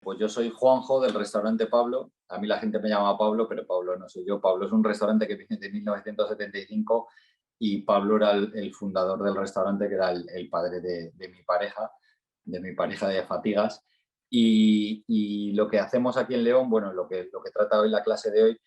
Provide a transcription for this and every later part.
Pues yo soy Juanjo del restaurante Pablo. A mí la gente me llama Pablo, pero Pablo no soy yo. Pablo es un restaurante que viene de 1975 y Pablo era el fundador del restaurante, que era el padre de mi pareja de Fatigas. Y lo que hacemos aquí en León, bueno, lo que trata hoy la clase de hoy,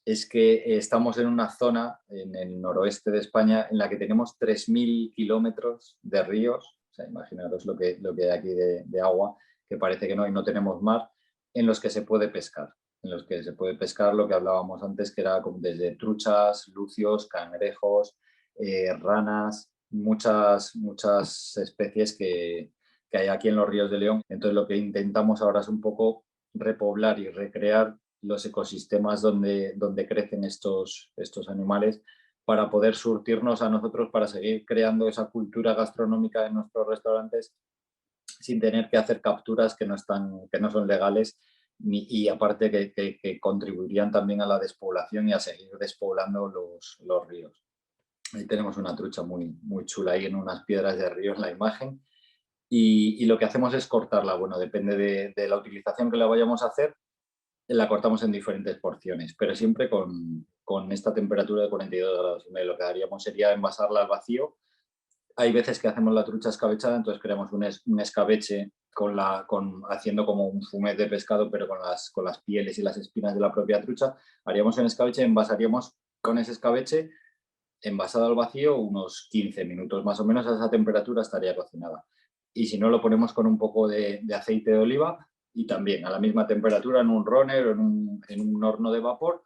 es que estamos en una zona en el noroeste de España en la que tenemos 3.000 kilómetros de ríos. O sea, imaginaros lo que hay aquí de agua, que parece que no, y no tenemos mar, en los que se puede pescar. En los que se puede pescar lo que hablábamos antes, que era como desde truchas, lucios, cangrejos, ranas, muchas especies que hay aquí en los ríos de León. Entonces lo que intentamos ahora es un poco repoblar y recrear los ecosistemas donde crecen estos animales, para poder surtirnos a nosotros, para seguir creando esa cultura gastronómica en nuestros restaurantes sin tener que hacer capturas que no son legales, y aparte que contribuirían también a la despoblación y a seguir despoblando los ríos. Ahí tenemos una trucha muy chula ahí en unas piedras de río en la imagen. Y lo que hacemos es cortarla. Bueno, depende de la utilización que la vayamos a hacer, la cortamos en diferentes porciones, pero siempre con esta temperatura de 42 grados y medio. Lo que haríamos sería envasarla al vacío. Hay veces que hacemos la trucha escabechada, entonces creamos un escabeche haciendo como un fumet de pescado, pero con las pieles y las espinas de la propia trucha. Haríamos un escabeche, envasaríamos con ese escabeche envasado al vacío unos 15 minutos más o menos. A esa temperatura estaría cocinada. Y si no, lo ponemos con un poco de aceite de oliva, y también a la misma temperatura en un runner o en un horno de vapor.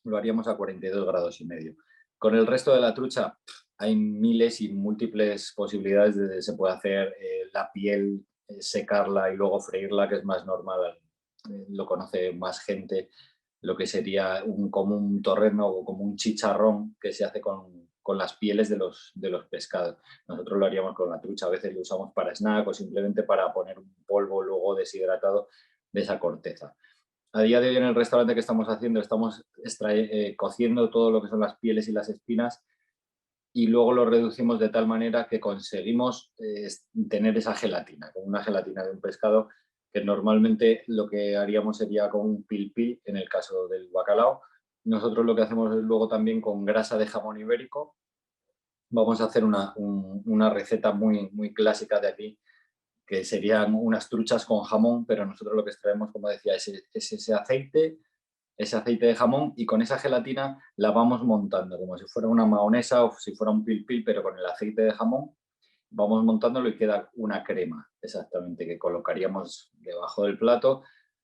Lo haríamos a 42 grados y medio. Con el resto de la trucha hay miles y múltiples posibilidades. Se puede hacer la piel, secarla y luego freírla, que es más normal, lo conoce más gente, lo que sería como un torreno o como un chicharrón que se hace con las pieles de los pescados. Nosotros lo haríamos con la trucha, a veces lo usamos para snack o simplemente para poner un polvo luego deshidratado de esa corteza. A día de hoy en el restaurante que estamos haciendo, estamos cociendo todo lo que son las pieles y las espinas, y luego lo reducimos de tal manera que conseguimos tener esa gelatina, como una gelatina de un pescado, que normalmente lo que haríamos sería con un pil en el caso del bacalao. Nosotros lo que hacemos es luego también con grasa de jamón ibérico. Vamos a hacer una receta muy clásica de aquí, que serían unas truchas con jamón, pero nosotros lo que extraemos, como decía, es ese aceite de jamón, y con esa gelatina la vamos montando como si fuera una mahonesa o si fuera un pil, pero con el aceite de jamón vamos montándolo y queda una crema, exactamente, que colocaríamos debajo del plato.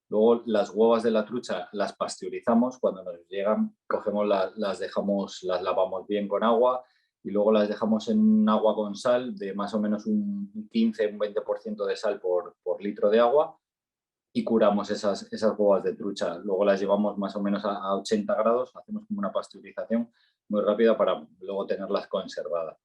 Luego las huevas de la trucha las pasteurizamos. Cuando nos llegan, cogemos las dejamos, las lavamos bien con agua, y luego las dejamos en agua con sal, de más o menos un 15, un 20% de sal por litro de agua, y curamos esas huevas de trucha. Luego las llevamos más o menos a 80 grados, hacemos como una pasteurización muy rápida para luego tenerlas conservadas.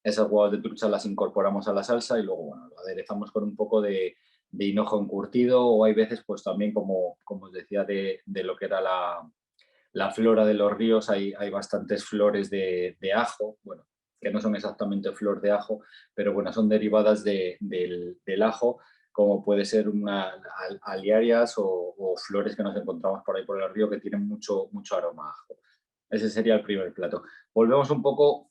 Esas huevas de trucha las incorporamos a la salsa y luego, bueno, lo aderezamos con un poco de hinojo encurtido, o hay veces pues también, como os decía, de lo que era la flora de los ríos. Hay bastantes flores de ajo, bueno, que no son exactamente flor de ajo, pero bueno, son derivadas del ajo, como puede ser aliarias o flores que nos encontramos por ahí por el río, que tienen mucho aroma a ajo. Ese sería el primer plato. Volvemos un poco,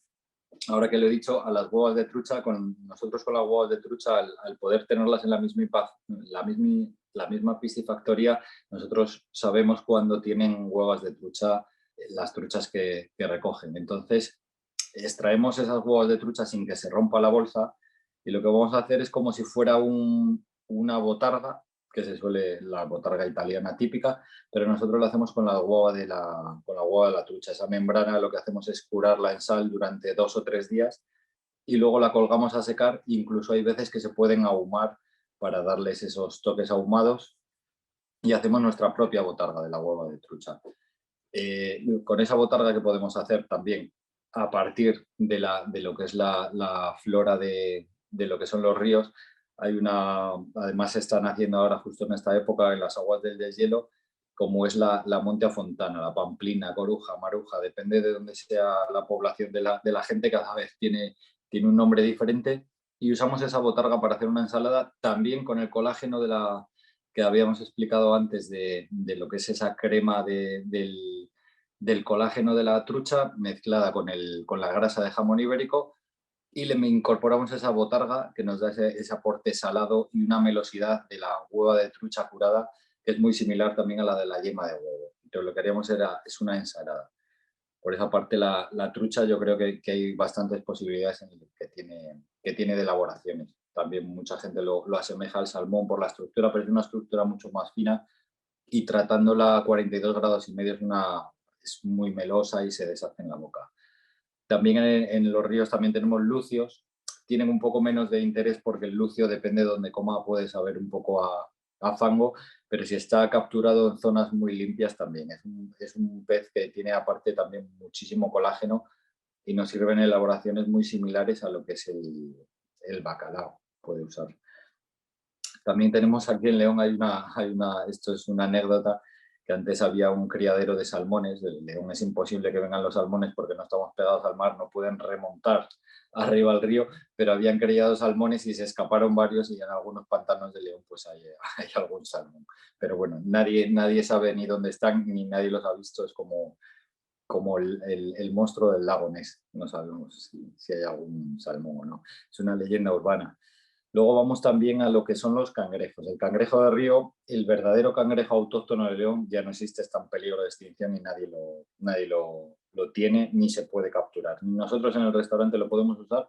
ahora que lo he dicho, a las huevas de trucha. Nosotros con las huevas de trucha, al poder tenerlas en la misma piscifactoría, nosotros sabemos cuándo tienen huevas de trucha las truchas que recogen. Entonces, extraemos esas huevas de trucha sin que se rompa la bolsa, y lo que vamos a hacer es como si fuera una botarga, la botarga italiana típica, pero nosotros lo hacemos con la hueva de la trucha. Esa membrana lo que hacemos es curarla en sal durante 2 o 3 días, y luego la colgamos a secar. Incluso hay veces que se pueden ahumar para darles esos toques ahumados, y hacemos nuestra propia botarga de la hueva de trucha. Con esa botarga, que podemos hacer también a partir de lo que es la flora de lo que son los ríos. Además se están haciendo ahora, justo en esta época, en las aguas del deshielo, como es la Monte Fontana, la Pamplina, Coruja, Maruja, depende de dónde sea la población de la gente, cada vez tiene un nombre diferente, y usamos esa botarga para hacer una ensalada, también con el colágeno que habíamos explicado antes de lo que es esa crema del colágeno de la trucha mezclada con la grasa de jamón ibérico, y le incorporamos esa botarga que nos da ese aporte salado y una melosidad de la hueva de trucha curada, que es muy similar también a la de la yema de huevo. Entonces lo que haríamos es una ensalada. Por esa parte, la trucha yo creo que hay bastantes posibilidades que tiene de elaboraciones. También mucha gente lo asemeja al salmón por la estructura, pero es una estructura mucho más fina, y tratándola a 42 grados y medio es muy melosa y se deshace en la boca. También en los ríos también tenemos lucios. Tienen un poco menos de interés porque el lucio, depende de donde coma, puede saber un poco a fango, pero si está capturado en zonas muy limpias también. Es un pez que tiene aparte también muchísimo colágeno y nos sirve en elaboraciones muy similares a lo que es el bacalao. Puede usar. También tenemos aquí en León, esto es una anécdota, que antes había un criadero de salmones. En León es imposible que vengan los salmones porque no estamos pegados al mar, no pueden remontar arriba al río, pero habían criado salmones y se escaparon varios, y en algunos pantanos de León pues hay algún salmón. Pero bueno, nadie sabe ni dónde están, ni nadie los ha visto. Es como el monstruo del lago Ness. No sabemos si hay algún salmón o no. Es una leyenda urbana. Luego vamos también a lo que son los cangrejos. El cangrejo de río, el verdadero cangrejo autóctono de León, ya no existe, está en peligro de extinción y nadie lo tiene ni se puede capturar. Nosotros en el restaurante lo podemos usar,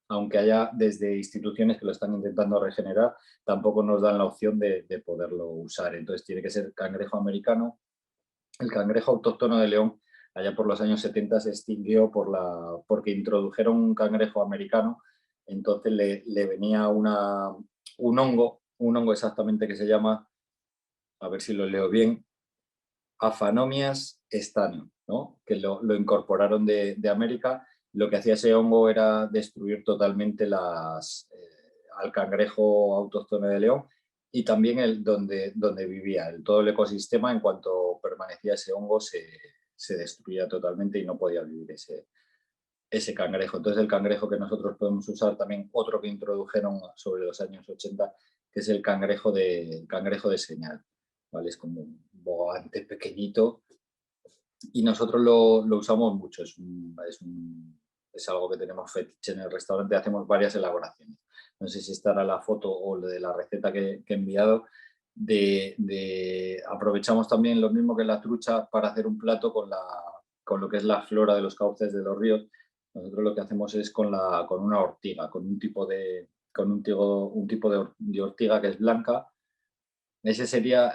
aunque haya desde instituciones que lo están intentando regenerar, tampoco nos dan la opción de poderlo usar. Entonces tiene que ser cangrejo americano. El cangrejo autóctono de León, allá por los años 70, se extinguió porque introdujeron un cangrejo americano. Entonces le venía un hongo exactamente que se llama, a ver si lo leo bien, Aphanomias stano, ¿no? Que lo incorporaron de América. Lo que hacía ese hongo era destruir totalmente al cangrejo autóctono de León, y también donde vivía. Todo el ecosistema, en cuanto permanecía ese hongo, se destruía totalmente y no podía vivir ese cangrejo. Entonces el cangrejo que nosotros podemos usar, también otro que introdujeron sobre los años 80, que es el cangrejo de señal. ¿Vale? Es como un bogavante pequeñito y nosotros lo usamos mucho. Es algo que tenemos fetiche en el restaurante, hacemos varias elaboraciones. No sé si estará la foto o de la receta que he enviado. Aprovechamos también lo mismo que la trucha para hacer un plato con lo que es la flora de los cauces de los ríos. Nosotros lo que hacemos es con una ortiga, con un tipo de ortiga que es blanca. Este sería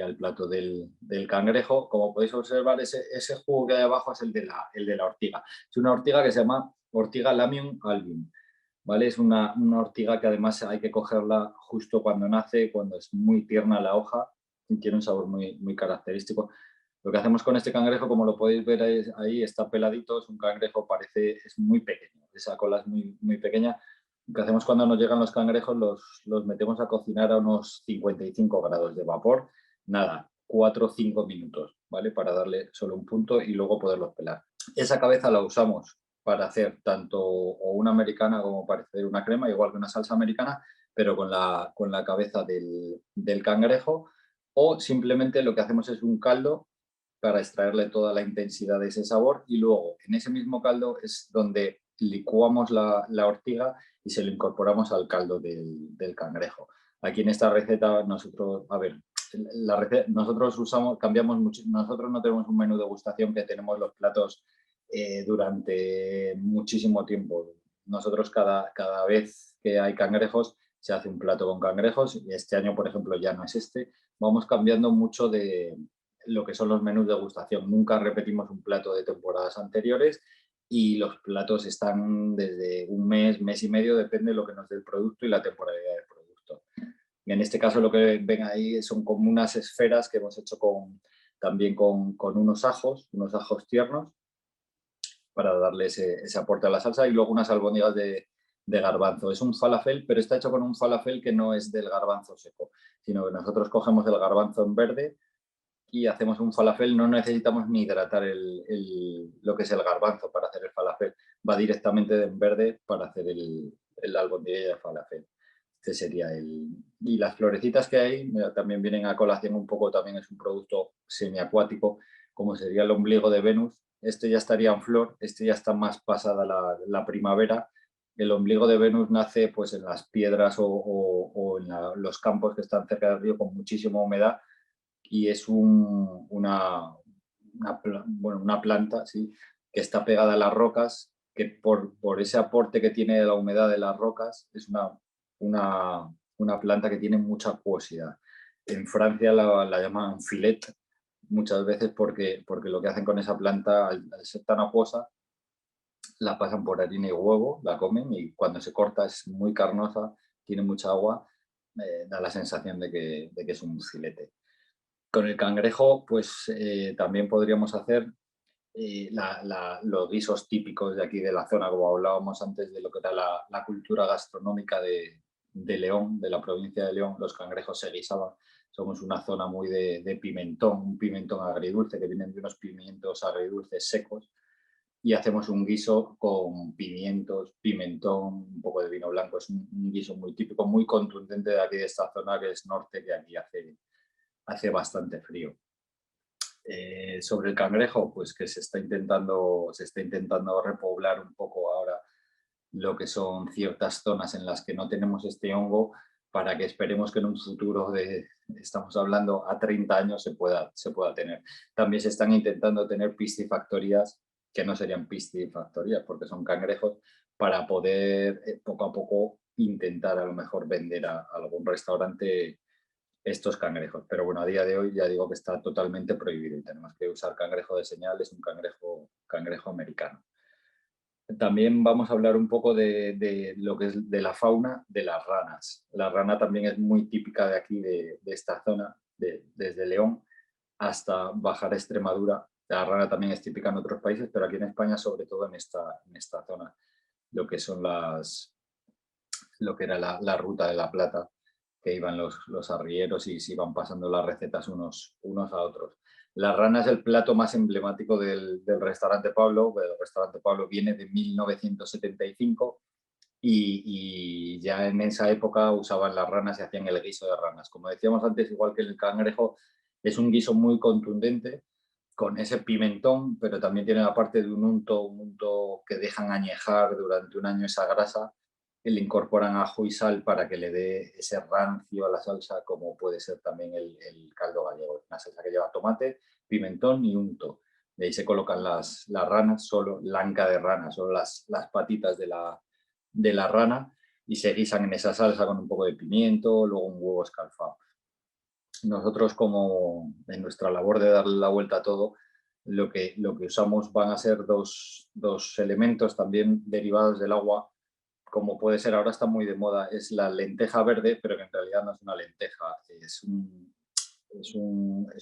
el plato del cangrejo. Como podéis observar, ese jugo que hay abajo es el de la ortiga. Es una ortiga que se llama ortiga Lamium albium. ¿Vale? Es una ortiga que además hay que cogerla justo cuando nace, cuando es muy tierna la hoja, y tiene un sabor muy, muy característico. Lo que hacemos con este cangrejo, como lo podéis ver ahí, está peladito. Es un cangrejo, es muy pequeño, esa cola es muy, muy pequeña. Lo que hacemos cuando nos llegan los cangrejos, los metemos a cocinar a unos 55 grados de vapor, nada, 4 o 5 minutos, ¿vale? Para darle solo un punto y luego poderlos pelar. Esa cabeza la usamos para hacer tanto o una americana como para hacer una crema, igual que una salsa americana, pero con la cabeza del cangrejo, o simplemente lo que hacemos es un caldo para extraerle toda la intensidad de ese sabor, y luego en ese mismo caldo es donde licuamos la ortiga y se lo incorporamos al caldo del cangrejo. Aquí en esta receta nosotros, a ver, nosotros cambiamos mucho. Nosotros no tenemos un menú de degustación que tenemos los platos durante muchísimo tiempo. Nosotros cada vez que hay cangrejos se hace un plato con cangrejos, y este año, por ejemplo, ya no es este. Vamos cambiando mucho de lo que son los menús de degustación. Nunca repetimos un plato de temporadas anteriores, y los platos están desde un mes y medio, depende de lo que nos dé el producto y la temporalidad del producto. Y en este caso lo que ven ahí son como unas esferas que hemos hecho también con unos ajos tiernos, para darle ese aporte a la salsa, y luego unas albóndigas de garbanzo. Es un falafel, pero está hecho con un falafel que no es del garbanzo seco, sino que nosotros cogemos el garbanzo en verde y hacemos un falafel. No necesitamos ni hidratar lo que es el garbanzo para hacer el falafel. Va directamente en verde para hacer el albondiguilla de falafel. Este sería el... Y las florecitas que hay también vienen a colación un poco, también es un producto semiacuático, como sería el ombligo de Venus. Este ya estaría en flor, este ya está más pasada la primavera. El ombligo de Venus nace pues, en las piedras o en los campos que están cerca del río con muchísima humedad y es una planta, ¿sí?, que está pegada a las rocas, que por ese aporte que tiene de la humedad de las rocas es una planta que tiene mucha acuosidad. En Francia la llaman filet muchas veces porque lo que hacen con esa planta, al ser tan acuosa, la pasan por harina y huevo, la comen y cuando se corta es muy carnosa, tiene mucha agua, da la sensación de que es un filete. Con el cangrejo, pues también podríamos hacer los guisos típicos de aquí de la zona, como hablábamos antes de lo que era la cultura gastronómica de León, de la provincia de León. Los cangrejos se guisaban. Somos una zona muy de pimentón, un pimentón agridulce, que vienen de unos pimientos agridulces secos, y hacemos un guiso con pimientos, pimentón, un poco de vino blanco. Es un guiso muy típico, muy contundente de aquí de esta zona que es norte, que aquí hace bastante frío. Sobre el cangrejo, pues que se está intentando repoblar un poco ahora lo que son ciertas zonas en las que no tenemos este hongo, para que esperemos que en un futuro estamos hablando a 30 años, se pueda tener. También se están intentando tener piscifactorías, que no serían piscifactorías porque son cangrejos, para poder poco a poco intentar a lo mejor vender a algún restaurante estos cangrejos. Pero bueno, a día de hoy ya digo que está totalmente prohibido y tenemos que usar cangrejo de señal, es un cangrejo americano. También vamos a hablar un poco de lo que es de la fauna de las ranas. La rana también es muy típica de aquí, de esta zona, desde León hasta bajar a Extremadura. La rana también es típica en otros países, pero aquí en España, sobre todo en esta zona, lo que son lo que era la ruta de la Plata, que iban los arrieros y se iban pasando las recetas unos a otros. La rana es el plato más emblemático del restaurante Pablo. El restaurante Pablo viene de 1975 y ya en esa época usaban las ranas y hacían el guiso de ranas. Como decíamos antes, igual que el cangrejo, es un guiso muy contundente, con ese pimentón, pero también tiene la parte de un unto que dejan añejar durante un año esa grasa, y le incorporan ajo y sal para que le dé ese rancio a la salsa, como puede ser también el caldo gallego. Una salsa que lleva tomate, pimentón y unto. De ahí se colocan las ranas, solo la anca de rana, solo las patitas de la rana, y se guisan en esa salsa con un poco de pimiento, luego un huevo escalfado. Nosotros, como en nuestra labor de darle la vuelta a todo, lo que usamos van a ser dos elementos también derivados del agua, como puede ser, ahora está muy de moda, es la lenteja verde, pero que en realidad no es una lenteja, es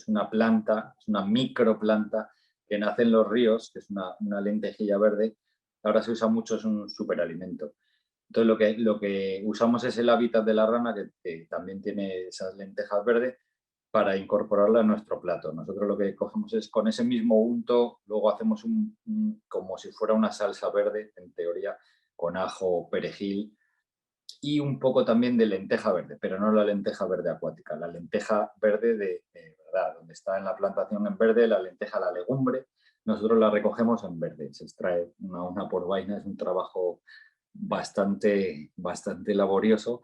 una planta, es una microplanta que nace en los ríos, que es una lentejilla verde. Ahora se usa mucho, es un superalimento. Entonces lo que usamos es el hábitat de la rana, que también tiene esas lentejas verdes, para incorporarla a nuestro plato. Nosotros lo que cogemos es, con ese mismo unto, luego hacemos como si fuera una salsa verde, en teoría, con ajo, perejil y un poco también de lenteja verde, pero no la lenteja verde acuática, la lenteja verde de verdad, donde está en la plantación en verde, la lenteja, la legumbre. Nosotros la recogemos en verde, se extrae una por vaina, es un trabajo bastante laborioso,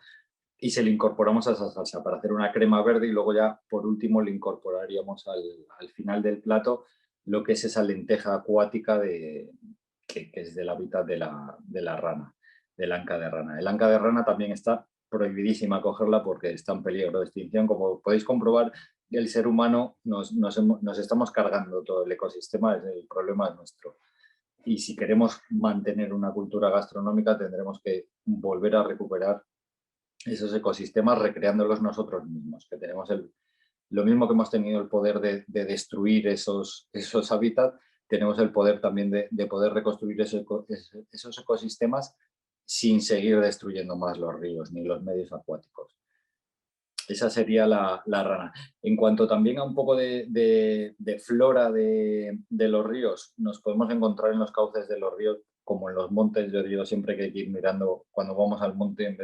y se le incorporamos a esa salsa para hacer una crema verde, y luego ya por último le incorporaríamos al final del plato lo que es esa lenteja acuática que es del hábitat de la rana, del anca de rana. El anca de rana también está prohibidísima cogerla porque está en peligro de extinción. Como podéis comprobar, el ser humano nos estamos cargando todo el ecosistema, el problema es nuestro. Y si queremos mantener una cultura gastronómica, tendremos que volver a recuperar esos ecosistemas recreándolos nosotros mismos, que tenemos lo mismo que hemos tenido el poder de destruir esos hábitats, tenemos el poder también de poder reconstruir esos ecosistemas sin seguir destruyendo más los ríos ni los medios acuáticos. esa sería la rana. En cuanto también a un poco de flora de los ríos, nos podemos encontrar en los cauces de los ríos, como en los montes. Yo digo siempre que hay que ir mirando, cuando vamos al monte,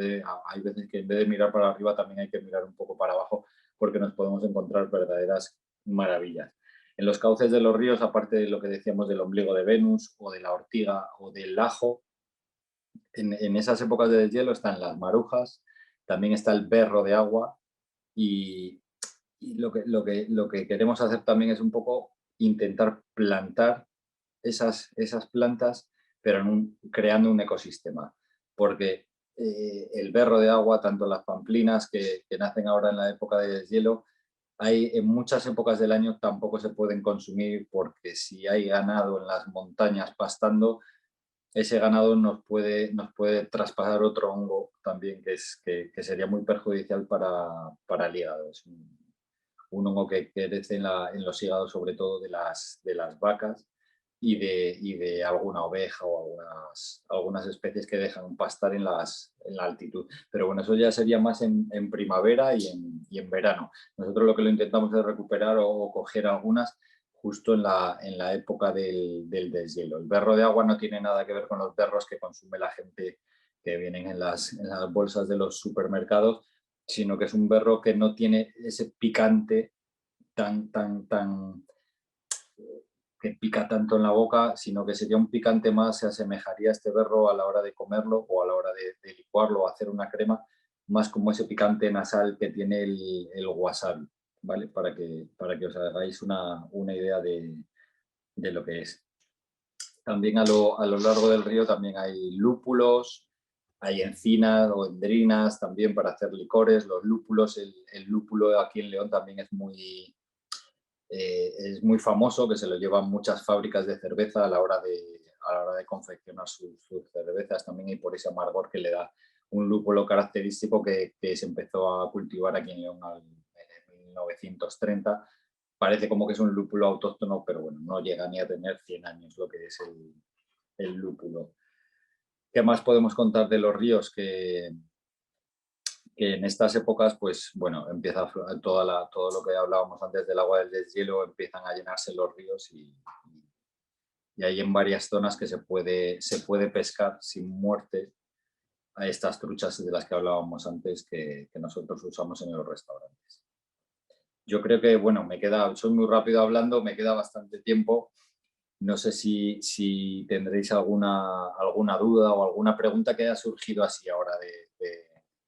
hay veces que en vez de mirar para arriba también hay que mirar un poco para abajo, porque nos podemos encontrar verdaderas maravillas. En los cauces de los ríos, aparte de lo que decíamos del ombligo de Venus o de la ortiga o del ajo, en esas épocas de deshielo están las marujas, también está el berro de agua, y, lo que queremos hacer también es un poco intentar plantar esas plantas, pero creando un ecosistema. Porque el berro de agua, tanto las pamplinas que nacen ahora en la época de deshielo, en muchas épocas del año tampoco se pueden consumir, porque si hay ganado en las montañas pastando, ese ganado nos puede traspasar otro hongo también que sería muy perjudicial para el hígado. Es un hongo que crece en los hígados, sobre todo de las vacas y de alguna oveja o algunas especies que dejan pastar en la altitud. Pero bueno, eso ya sería más en primavera y en verano. Nosotros lo que lo intentamos es recuperar o coger algunas justo en la época del deshielo. El berro de agua no tiene nada que ver con los berros que consume la gente que vienen en las bolsas de los supermercados, sino que es un berro que no tiene ese picante tan que pica tanto en la boca, sino que sería un picante más, se asemejaría a este berro a la hora de comerlo o a la hora de licuarlo o hacer una crema, más como ese picante nasal que tiene el wasabi, ¿vale? Para que os hagáis una idea de lo que es. También a lo largo del río también hay lúpulos, hay encinas o endrinas también para hacer licores. Los lúpulos, el lúpulo aquí en León también es muy famoso, que se lo llevan muchas fábricas de cerveza a la hora de confeccionar sus cervezas también, y por ese amargor que le da un lúpulo característico que se empezó a cultivar aquí en León en 1930. Parece como que es un lúpulo autóctono, pero bueno, no llega ni a tener 100 años lo que es el lúpulo. ¿Qué más podemos contar de los ríos? Que en estas épocas, pues bueno, empieza todo lo que hablábamos antes del agua del deshielo, empiezan a llenarse los ríos y hay en varias zonas que se puede pescar sin muerte a estas truchas de las que hablábamos antes, que nosotros usamos en los restaurantes. Yo creo que, bueno, soy muy rápido hablando, me queda bastante tiempo. No sé si tendréis alguna duda o alguna pregunta que haya surgido así ahora,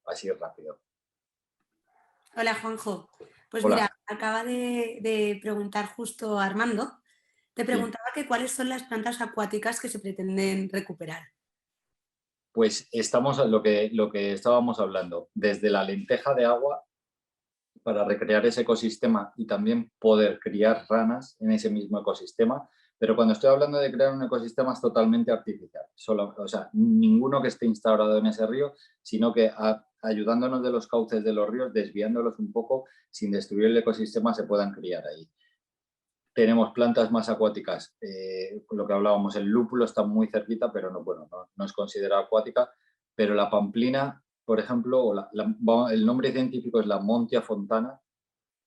así rápido. Hola Juanjo. Pues mira, Hola. acaba de preguntar justo Armando. Te Sí. preguntaba que cuáles son las plantas acuáticas que se pretenden recuperar. Pues estamos en lo que estábamos hablando, desde la lenteja de agua para recrear ese ecosistema y también poder criar ranas en ese mismo ecosistema. Pero cuando estoy hablando de crear un ecosistema es totalmente artificial. O sea, ninguno que esté instaurado en ese río, sino que ayudándonos de los cauces de los ríos, desviándolos un poco, sin destruir el ecosistema, se puedan criar ahí. Tenemos plantas más acuáticas, lo que hablábamos, el lúpulo está muy cerquita, pero no es considerada acuática, pero la pamplina, por ejemplo, el nombre científico es la Montia fontana,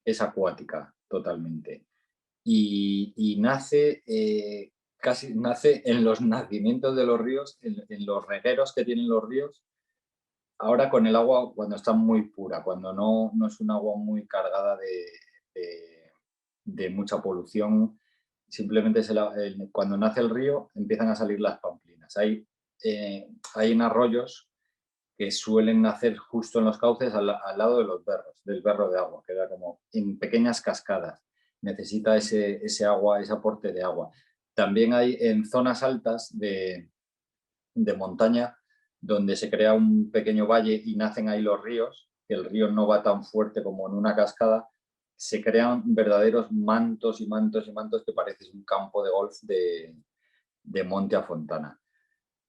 es acuática totalmente. Y nace en los nacimientos de los ríos, en los regueros que tienen los ríos, ahora con el agua cuando está muy pura, cuando no es un agua muy cargada de mucha polución. Simplemente cuando nace el río empiezan a salir las pamplinas. Hay en arroyos que suelen nacer justo en los cauces al lado de los berros, del berro de agua, que da como en pequeñas cascadas. Necesita ese agua, ese aporte de agua. También hay en zonas altas de montaña donde se crea un pequeño valle y nacen ahí los ríos, que el río no va tan fuerte como en una cascada, se crean verdaderos mantos y mantos y mantos que parece un campo de golf de monte a fontana,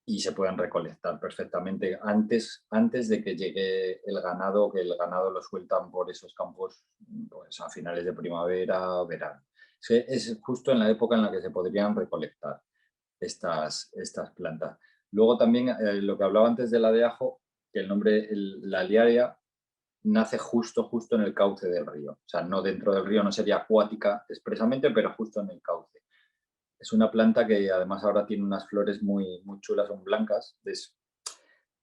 y se pueden recolectar perfectamente antes de que llegue el ganado, que el ganado lo sueltan por esos campos pues, a finales de primavera, verano. Es justo en la época en la que se podrían recolectar estas plantas. Luego también lo que hablaba antes de la de ajo, que el nombre, la liaria, nace justo en el cauce del río. O sea, no dentro del río, no sería acuática expresamente, pero justo en el cauce. Es una planta que además ahora tiene unas flores muy chulas, son blancas.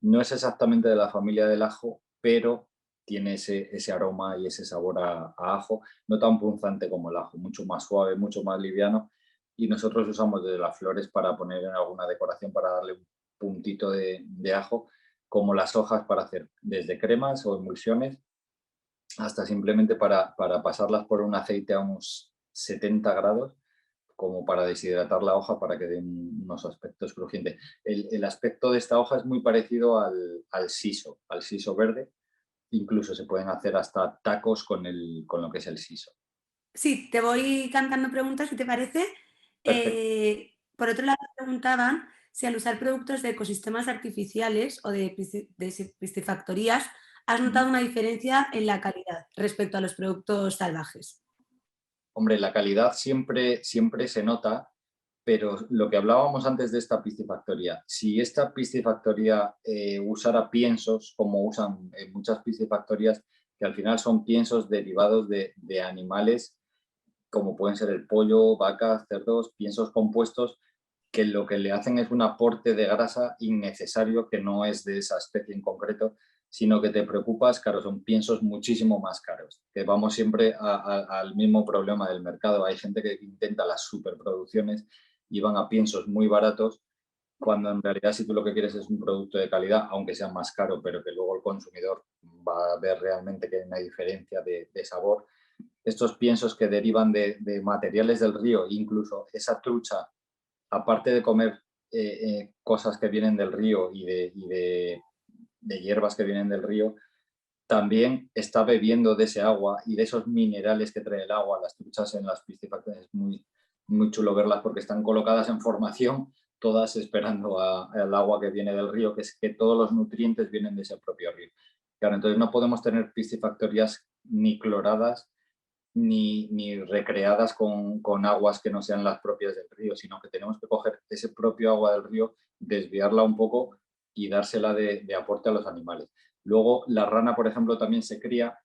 No es exactamente de la familia del ajo, pero tiene ese aroma y ese sabor a ajo, no tan punzante como el ajo, mucho más suave, mucho más liviano. Y nosotros usamos desde las flores para poner en alguna decoración, para darle un puntito de ajo, como las hojas para hacer desde cremas o emulsiones, hasta simplemente para pasarlas por un aceite a unos 70 grados, como para deshidratar la hoja para que den unos aspectos crujientes. El aspecto de esta hoja es muy parecido al siso verde. Incluso se pueden hacer hasta tacos con lo que es el siso. Sí, te voy cantando preguntas, si te parece. Perfecto. Por otro lado, preguntaban si al usar productos de ecosistemas artificiales o de piscifactorías has notado una diferencia en la calidad respecto a los productos salvajes. Hombre, la calidad siempre se nota, pero lo que hablábamos antes de esta piscifactoría, si esta piscifactoría usara piensos, como usan muchas piscifactorías, que al final son piensos derivados de animales, como pueden ser el pollo, vacas, cerdos, piensos compuestos, que lo que le hacen es un aporte de grasa innecesario, que no es de esa especie en concreto, sino que te preocupas, claro, son piensos muchísimo más caros, que vamos siempre al mismo problema del mercado. Hay gente que intenta las superproducciones y van a piensos muy baratos, cuando en realidad si tú lo que quieres es un producto de calidad, aunque sea más caro, pero que luego el consumidor va a ver realmente que hay una diferencia de sabor. Estos piensos que derivan de materiales del río, incluso esa trucha, aparte de comer cosas que vienen del río de hierbas que vienen del río, también está bebiendo de ese agua y de esos minerales que trae el agua. Las truchas en las piscifactorias es muy chulo verlas porque están colocadas en formación, todas esperando al agua que viene del río, que es que todos los nutrientes vienen de ese propio río. Claro, entonces no podemos tener piscifactorias ni cloradas ni recreadas con aguas que no sean las propias del río, sino que tenemos que coger ese propio agua del río, desviarla un poco y dársela de aporte a los animales. Luego, la rana, por ejemplo, también se cría,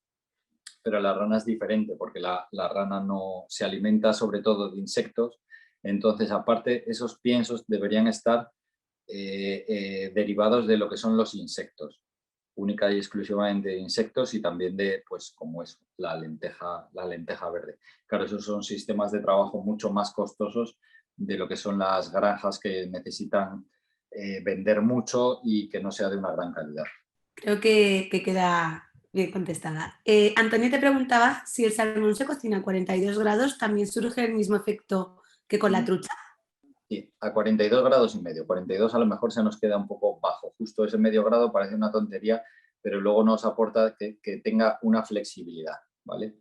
pero la rana es diferente porque la rana no se alimenta sobre todo de insectos. Entonces, aparte, esos piensos deberían estar derivados de lo que son los insectos, única y exclusivamente de insectos y también de, pues como es la lenteja verde. Claro, esos son sistemas de trabajo mucho más costosos de lo que son las granjas que necesitan vender mucho y que no sea de una gran calidad. Creo que queda bien contestada. Antonio te preguntaba si el salmón se cocina a 42 grados, ¿también surge el mismo efecto que con la trucha? Sí, a 42 grados y medio. 42 a lo mejor se nos queda un poco bajo. Justo ese medio grado parece una tontería, pero luego nos aporta que tenga una flexibilidad, ¿vale?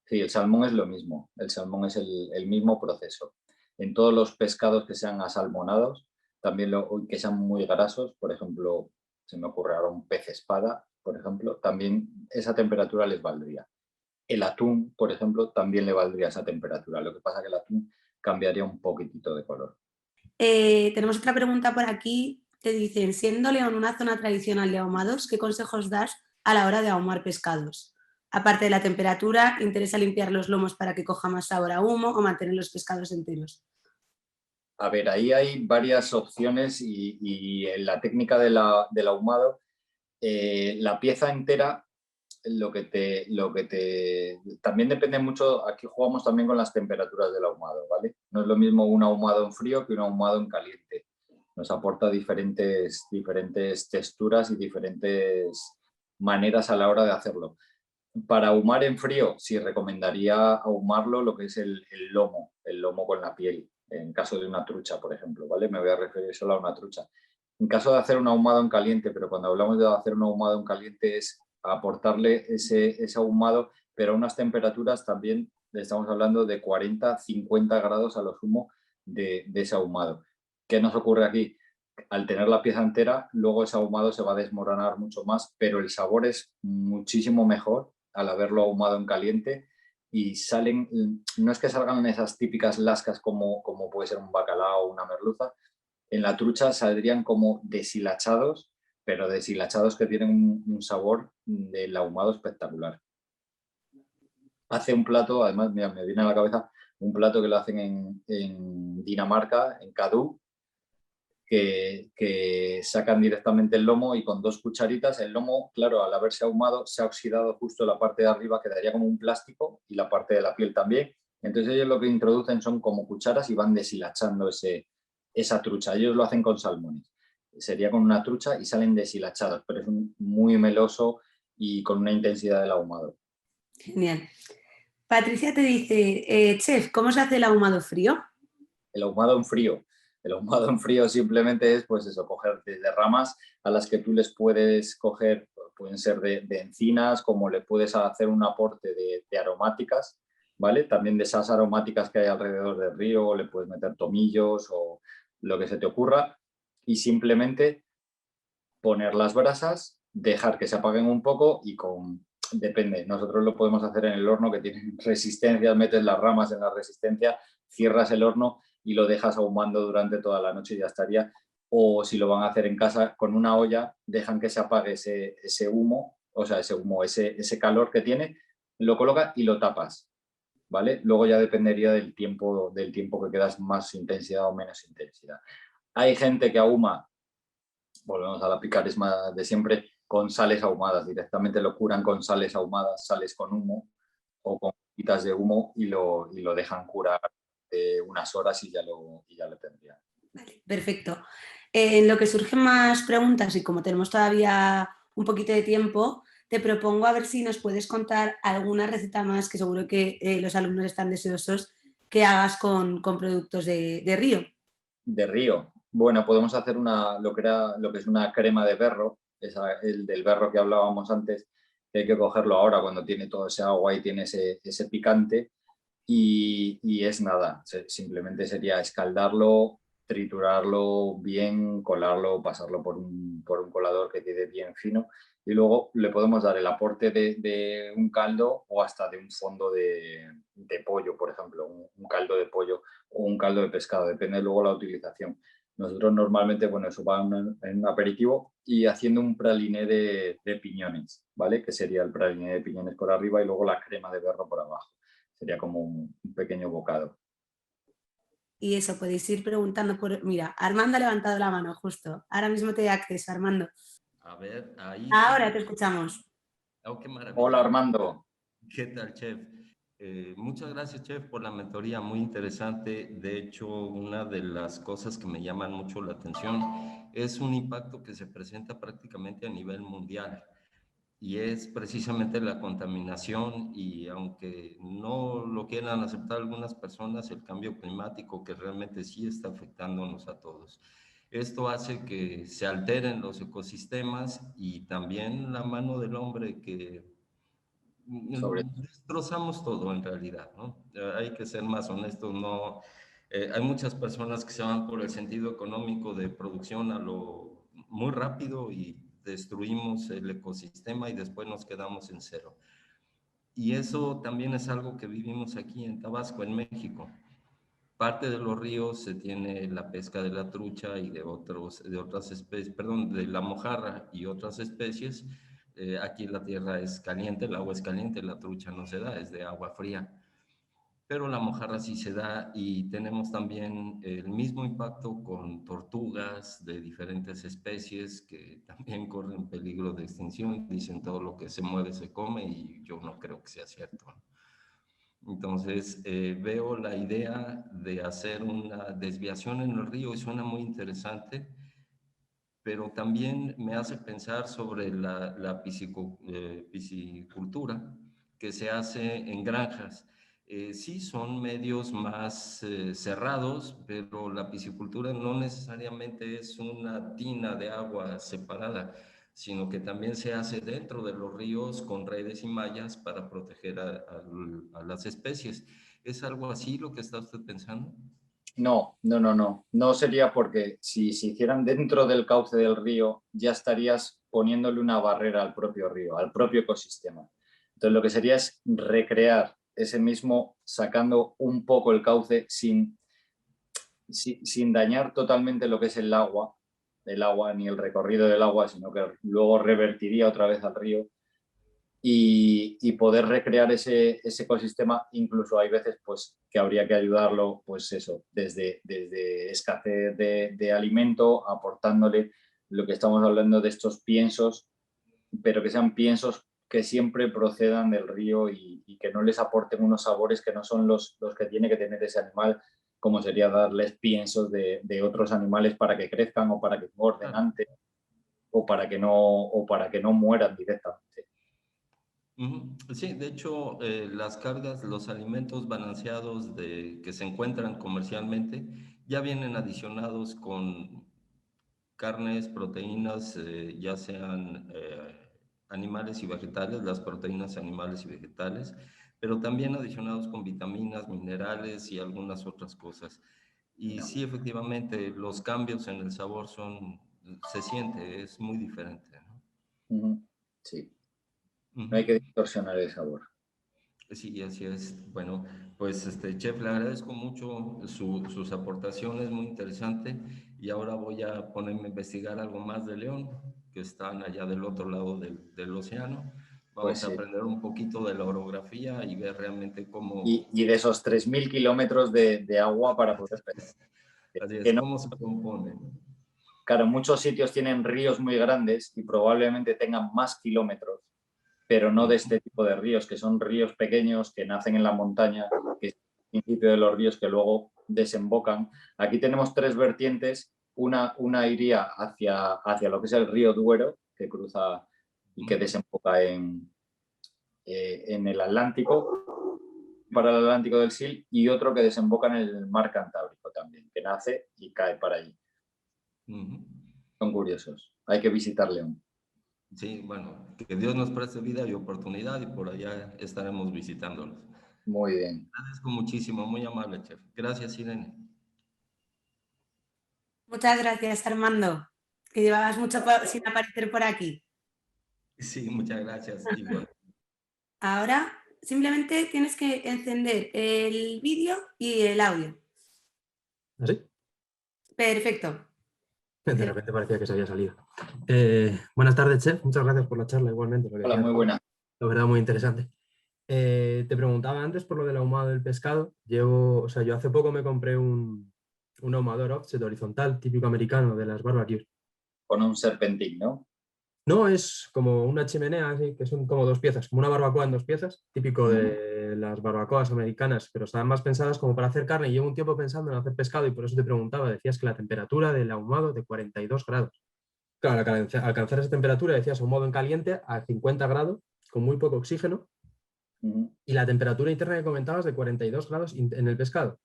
Sí, el salmón es lo mismo. El salmón es el mismo proceso. En todos los pescados que sean asalmonados, también que sean muy grasos, por ejemplo, se me ocurre ahora un pez espada, por ejemplo, también esa temperatura les valdría. El atún, por ejemplo, también le valdría esa temperatura. Lo que pasa es que el atún cambiaría un poquitito de color. Tenemos otra pregunta por aquí. Te dicen, siendo León una zona tradicional de ahumados, ¿qué consejos das a la hora de ahumar pescados? Aparte de la temperatura, ¿interesa limpiar los lomos para que coja más sabor a humo o mantener los pescados enteros? A ver, ahí hay varias opciones y en la técnica del ahumado, la pieza entera, también depende mucho, aquí jugamos también con las temperaturas del ahumado, ¿vale? No es lo mismo un ahumado en frío que un ahumado en caliente. Nos aporta diferentes texturas y diferentes maneras a la hora de hacerlo. Para ahumar en frío, sí recomendaría ahumarlo lo que es el lomo con la piel, en caso de una trucha, por ejemplo, ¿vale? Me voy a referir solo a una trucha. En caso de hacer un ahumado en caliente, pero cuando hablamos de hacer un ahumado en caliente es aportarle ese ahumado, pero a unas temperaturas también, estamos hablando de 40, 50 grados a lo sumo de ese ahumado. ¿Qué nos ocurre aquí? Al tener la pieza entera, luego ese ahumado se va a desmoronar mucho más, pero el sabor es muchísimo mejor al haberlo ahumado en caliente y salen, no es que salgan esas típicas lascas como puede ser un bacalao o una merluza, en la trucha saldrían como deshilachados, pero deshilachados que tienen un sabor del ahumado espectacular. Hace un plato, además, mira, me viene a la cabeza un plato que lo hacen en Dinamarca, en Kadú, que sacan directamente el lomo y con 2 cucharitas, el lomo, claro, al haberse ahumado, se ha oxidado justo la parte de arriba, quedaría como un plástico, y la parte de la piel también. Entonces ellos lo que introducen son como cucharas y van deshilachando esa trucha. Ellos lo hacen con salmones. Sería con una trucha y salen deshilachados, pero es muy meloso y con una intensidad del ahumado. Genial. Patricia te dice, chef, ¿cómo se hace el ahumado frío? El ahumado en frío. El ahumado en frío simplemente es, pues eso, coger desde ramas a las que tú les puedes coger, pueden ser de encinas, como le puedes hacer un aporte de aromáticas, ¿vale? También de esas aromáticas que hay alrededor del río, le puedes meter tomillos o lo que se te ocurra, y simplemente poner las brasas, dejar que se apaguen un poco y depende, nosotros lo podemos hacer en el horno que tiene resistencia, metes las ramas en la resistencia, cierras el horno y lo dejas ahumando durante toda la noche y ya estaría. O si lo van a hacer en casa con una olla, dejan que se apague ese humo, o sea, ese calor que tiene, lo colocas y lo tapas, ¿vale? Luego ya dependería del tiempo que quedas, más intensidad o menos intensidad. Hay gente que ahuma, volvemos a la picaresma de siempre, con sales ahumadas, directamente lo curan con sales ahumadas, sales con humo o con gotitas de humo y lo dejan curar unas horas y ya lo tendrían. Vale, perfecto. En lo que surgen más preguntas y como tenemos todavía un poquito de tiempo, te propongo a ver si nos puedes contar alguna receta más que seguro que los alumnos están deseosos que hagas con productos de río. De río. Bueno, podemos hacer lo que es una crema de berro, el del berro que hablábamos antes, que hay que cogerlo ahora cuando tiene todo ese agua y tiene ese picante. Y es nada, simplemente sería escaldarlo, triturarlo bien, colarlo, pasarlo por un colador que quede bien fino y luego le podemos dar el aporte de un caldo o hasta de un fondo de pollo, por ejemplo, un caldo de pollo o un caldo de pescado, depende luego la utilización. Nosotros normalmente, bueno, eso va en un aperitivo y haciendo un praliné de piñones, ¿vale? Que sería el praliné de piñones por arriba y luego la crema de berro por abajo. Sería como un pequeño bocado. Y eso, podéis ir preguntando por... Mira, Armando ha levantado la mano justo. Ahora mismo te doy acceso, Armando. A ver, ahí sí. Ahora te escuchamos. Oh, qué Hola maravilla. Armando. ¿Qué tal, chef? Muchas gracias, chef, por la mentoría, muy interesante. De hecho, una de las cosas que me llaman mucho la atención es un impacto que se presenta prácticamente a nivel mundial y es precisamente la contaminación y aunque no lo quieran aceptar algunas personas, el cambio climático que realmente sí está afectándonos a todos. Esto hace que se alteren los ecosistemas y también la mano del hombre que destrozamos todo en realidad, ¿no? Hay que ser más honestos, no, hay muchas personas que se van por el sentido económico de producción a lo muy rápido y destruimos el ecosistema y después nos quedamos en cero. Y eso también es algo que vivimos aquí en Tabasco, en México. Parte de los ríos se tiene la pesca de la trucha y de otras especies, perdón, de la mojarra y otras especies. Aquí la tierra es caliente, el agua es caliente, la trucha no se da, es de agua fría. Pero la mojarra sí se da y tenemos también el mismo impacto con tortugas de diferentes especies que también corren peligro de extinción. Dicen todo lo que se mueve se come y yo no creo que sea cierto. Entonces, veo la idea de hacer una desviación en el río y suena muy interesante, pero también me hace pensar sobre la piscicultura que se hace en granjas. Sí, son medios más cerrados, pero la piscicultura no necesariamente es una tina de agua separada, sino que también se hace dentro de los ríos con redes y mallas para proteger a las especies. ¿Es algo así lo que está usted pensando? No, no, no, no. No sería porque si se hicieran dentro del cauce del río, ya estarías poniéndole una barrera al propio río, al propio ecosistema. Entonces lo que sería es recrear ese mismo, sacando un poco el cauce sin dañar totalmente lo que es el agua, el agua ni el recorrido del agua, sino que luego revertiría otra vez al río. Y poder recrear ese ecosistema, incluso hay veces pues, que habría que ayudarlo, pues eso, desde escasez de alimento, aportándole lo que estamos hablando de estos piensos, pero que sean piensos que siempre procedan del río y que no les aporten unos sabores que no son los que tiene que tener ese animal, como sería darles piensos de otros animales para que crezcan o para que engorden antes o para que no mueran directamente. Sí, de hecho, las cargas, los alimentos balanceados que se encuentran comercialmente ya vienen adicionados con carnes, proteínas, ya sean animales y vegetales, las proteínas animales y vegetales, pero también adicionados con vitaminas, minerales y algunas otras cosas. Y sí, efectivamente, los cambios en el sabor se siente, es muy diferente, ¿no? Sí. No hay que distorsionar el sabor. Sí, así es. Bueno, pues chef, le agradezco mucho sus aportaciones, muy interesante. Y ahora voy a ponerme a investigar algo más de León, que están allá del otro lado del océano. Vamos a aprender un poquito de la orografía y ver realmente cómo... Y de esos 3.000 kilómetros de agua para poder pescar. Así es, cómo se compone. Claro, muchos sitios tienen ríos muy grandes y probablemente tengan más kilómetros, pero no de este tipo de ríos, que son ríos pequeños que nacen en la montaña, que es el principio de los ríos que luego desembocan. Aquí tenemos 3 vertientes. Una iría hacia lo que es el río Duero, que cruza y que desemboca en el Atlántico, para el Atlántico del Sil, y otro que desemboca en el mar Cantábrico también, que nace y cae para allí. Son curiosos. Hay que visitar León. Sí, bueno, que Dios nos preste vida y oportunidad y por allá estaremos visitándolos. Muy bien. Agradezco muchísimo, muy amable, chef. Gracias, Irene. Muchas gracias, Armando, que llevabas mucho sin aparecer por aquí. Sí, muchas gracias. Igual. Ahora simplemente tienes que encender el vídeo y el audio. ¿Así? Perfecto. De repente parecía que se había salido. Buenas tardes, chef. Muchas gracias por la charla, igualmente. Hola, muy buena. La verdad, muy interesante. Te preguntaba antes por lo del ahumado del pescado. Yo hace poco me compré un ahumador offset horizontal, típico americano de las barbecues. Con un serpentín, ¿no? No, es como una chimenea, así, que son como 2 piezas, como una barbacoa en 2 piezas, típico de las barbacoas americanas, pero estaban más pensadas como para hacer carne. Y llevo un tiempo pensando en hacer pescado y por eso te preguntaba, decías que la temperatura del ahumado de 42 grados. Claro, al alcanzar esa temperatura, decías ahumado en caliente a 50 grados, con muy poco oxígeno, y la temperatura interna que comentabas de 42 grados en el pescado.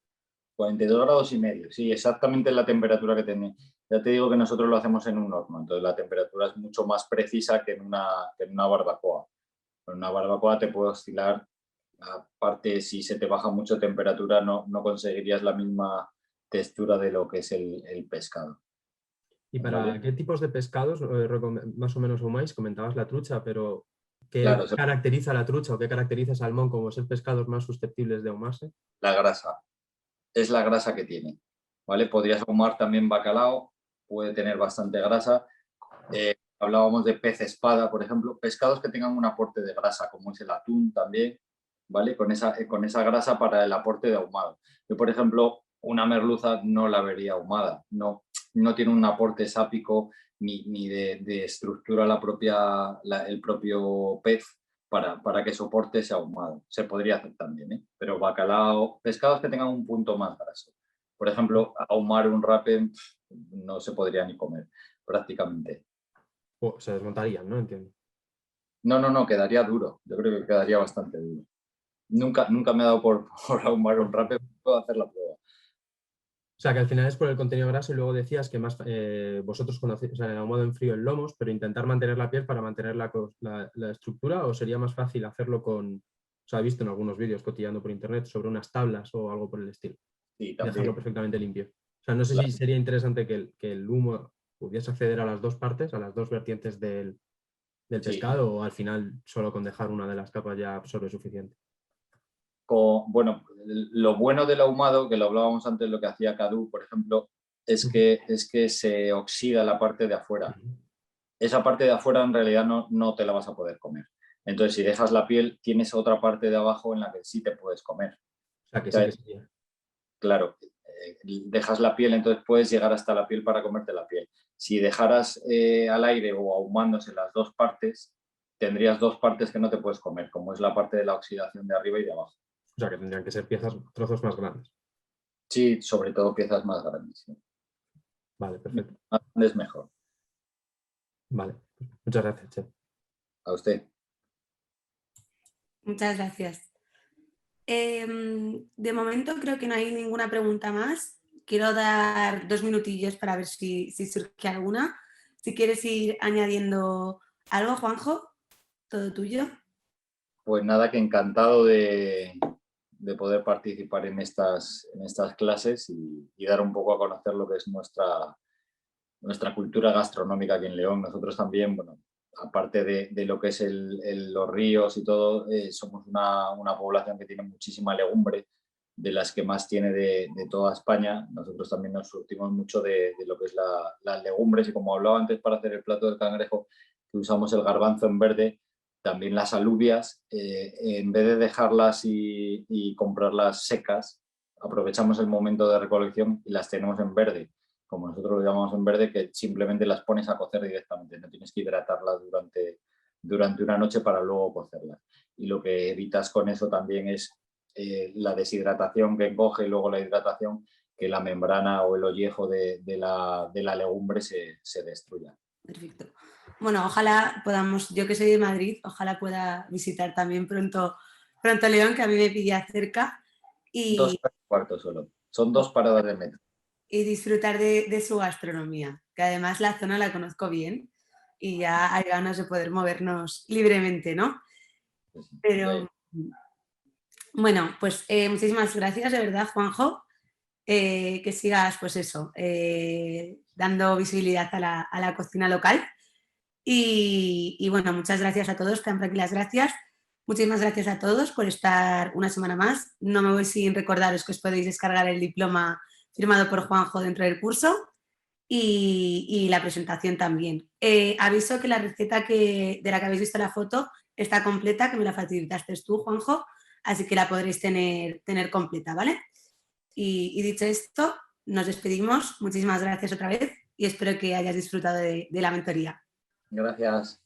42 grados y medio, sí, exactamente la temperatura que tiene. Ya te digo que nosotros lo hacemos en un horno, entonces la temperatura es mucho más precisa que en una barbacoa. En una barbacoa te puede oscilar, aparte si se te baja mucho temperatura no conseguirías la misma textura de lo que es el pescado. ¿Y para qué tipos de pescados más o menos ahumáis? Comentabas la trucha, pero ¿qué caracteriza la trucha o qué caracteriza el salmón como ser pescados más susceptibles de ahumarse? La grasa. Es la grasa que tiene, ¿vale? Podrías ahumar también bacalao, puede tener bastante grasa. Hablábamos de pez espada, por ejemplo, pescados que tengan un aporte de grasa, como es el atún también, ¿vale? Con esa grasa para el aporte de ahumado. Yo, por ejemplo, una merluza no la vería ahumada, no tiene un aporte sápico ni de estructura el propio pez para que soporte ese ahumado. Se podría hacer también, ¿eh? Pero bacalao, pescados que tengan un punto más graso. Por ejemplo, ahumar un rape no se podría ni comer, prácticamente. Se desmontarían, ¿no? Entiendo. No, quedaría duro. Yo creo que quedaría bastante duro. Nunca me ha dado por ahumar un rape, puedo hacer la prueba. O sea, que al final es por el contenido graso y luego decías que más vosotros conocéis, el ahumado en frío en lomos, pero intentar mantener la piel para mantener la estructura, o sería más fácil hacerlo con, he visto en algunos vídeos cotillando por internet sobre unas tablas o algo por el estilo. Sí, dejarlo perfectamente limpio. O sea, no sé si sería interesante que el humo pudiese acceder a las 2 partes, a las 2 vertientes del pescado, o al final solo con dejar una de las capas ya absorbe suficiente. Bueno, lo bueno del ahumado, que lo hablábamos antes, lo que hacía Cadu, por ejemplo, es que se oxida la parte de afuera. Esa parte de afuera en realidad no te la vas a poder comer. Entonces, si dejas la piel, tienes otra parte de abajo en la que sí te puedes comer. O sea, que sí que sería. Claro, dejas la piel, entonces puedes llegar hasta la piel para comerte la piel. Si dejaras al aire o ahumándose las dos partes, tendrías dos partes que no te puedes comer, como es la parte de la oxidación de arriba y de abajo. O sea, que tendrían que ser trozos más grandes. Sí, sobre todo piezas más grandes. Sí. Vale, perfecto. Más grandes mejor. Vale, muchas gracias, chef. A usted. Muchas gracias. De momento creo que no hay ninguna pregunta más. Quiero dar 2 minutillos para ver si surge alguna. Si quieres ir añadiendo algo, Juanjo, todo tuyo. Pues nada, que encantado de poder participar en estas clases y dar un poco a conocer lo que es nuestra cultura gastronómica aquí en León. Nosotros también, bueno, aparte de lo que es los ríos y todo, somos una población que tiene muchísima legumbre, de las que más tiene de toda España. Nosotros también nos surtimos mucho de lo que es las legumbres, y como hablaba antes, para hacer el plato del cangrejo, que usamos el garbanzo en verde, también las alubias, en vez de dejarlas y comprarlas secas, aprovechamos el momento de recolección y las tenemos en verde, como nosotros lo llamamos en verde, que simplemente las pones a cocer directamente, no tienes que hidratarlas durante una noche para luego cocerlas. Y lo que evitas con eso también es la deshidratación que encoge, y luego la hidratación, que la membrana o el ollejo de la legumbre se destruya. Perfecto. Bueno, ojalá podamos, yo que soy de Madrid, ojalá pueda visitar también pronto León, que a mí me pilla cerca. 2 horas y cuarto solo. Son 2 paradas de metro. Y disfrutar de su gastronomía, que además la zona la conozco bien y ya hay ganas de poder movernos libremente, ¿no? Pero bueno, pues muchísimas gracias, de verdad, Juanjo. Que sigas, pues eso, dando visibilidad a la cocina local. Y bueno, muchas gracias a todos, quedan por aquí las gracias. Muchísimas gracias a todos por estar una semana más. No me voy sin recordaros que os podéis descargar el diploma firmado por Juanjo dentro del curso y la presentación también. Aviso que la receta de la que habéis visto la foto está completa, que me la facilitaste tú, Juanjo, así que la podréis tener completa, ¿vale? Y dicho esto, nos despedimos. Muchísimas gracias otra vez y espero que hayas disfrutado de la mentoría. Gracias.